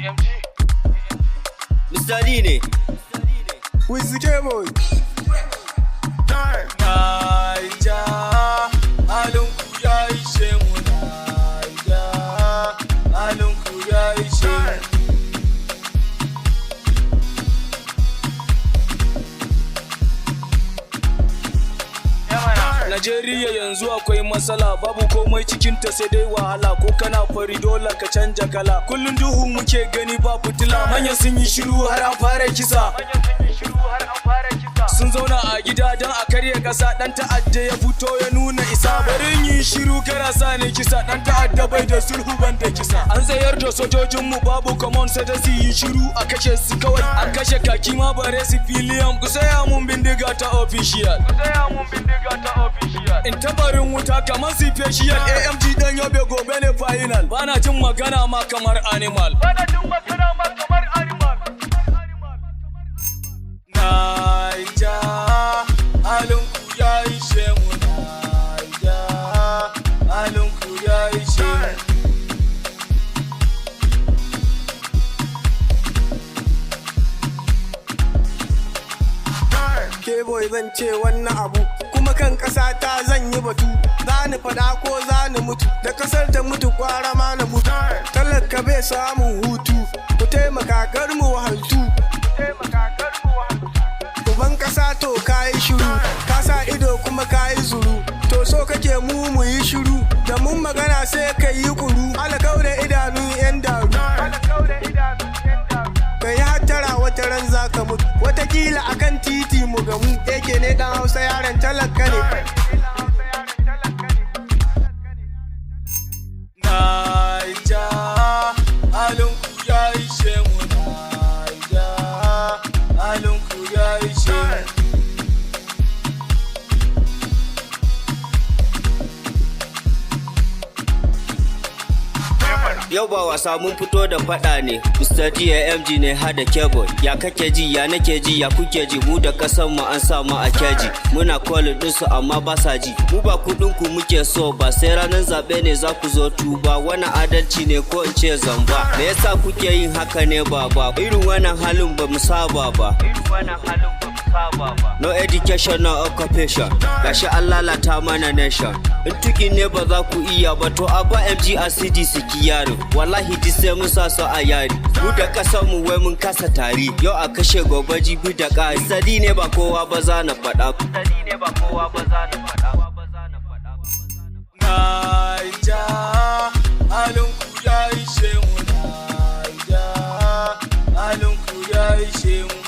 AMG. Mr. D ne. With the cable. Naija, halinku ya ishe mu Naija, halinku ya ishe mu. Najeriya yanzu akwai matsala, babu komai cikinta sai dai wahala. Ko kana fari dole ka canja kala. Kullun duhu muke gani ba fitila. Manyan sun yi shiru har an fara kisa. Sun zauna a gida don a karya kasa. Dan ta'adda ya fito ya nuna isa. Barin yi shiru kara sa ne kisa. Dan ta'adda bai da sulhu banda kisa. An tsayar da sojojinmu babu common sai da su yi shiru a kashe su kawai. An kashe kaki ma bare civilian. Ku saya mun bindiga ta official. In tabarin wuta kamar special. AMG dan yobe gobe ne final. Bana jin magana ma kamar animal. Naija, halinku ya ishe mu Naija, halinku ya ishe mu. K-boy zan ce wannan abu kuma kan ƙasa ta zan yi batu. Za ni faɗa ko za ni mutu, da ƙasar ta mutu kwara ma na mutu. Talaka bai samun hutu, ku taimaka kar mu wahaltu. Uban ƙasa to ka yi shiru, ka sa ido kuma ka yi zuru. To so kake mu yi shiru, da mun magana sai ka yi kuru. Alakau da idanun 'yan daru. Ka yi hattara wata ran za ka mutu, watakila akan titi mu gamu. Yake ne dan Hausa yaran talaka ne. Naija, halinku ya ishe mu Naija, halinku ya ishe mu. Yau ba wasa mun fito da fada ne. Mr. D AMG ne hada cable. Ya kake ji, ya nake ji, ya kuke ji. Mu da kasan mu an sa mu a keji. Muna calling din su amma ba sa ji. Mu ba kudin ku muke so ba, sai ranar zabe ne za ku zo tuba. Wannan adalci ne ko in ce zamba. Me yasa kuke yin haka ne baba? Irin wannan halin ba mu saba ba. No education, no occupation. Gashi an lalata mana nation. In tuki ne ba za ku iya ba, to a ba MG a CD siki yaro. Wallahi di sai mun sa su a yari. Mu da kasan mu wai mun kasa tari. Yau a kashe gobe jibi da ƙari. Sadi ne ba kowa ba za na faɗa. Naija, halinku ya ishe mu Naija, halinku ya ishe mu.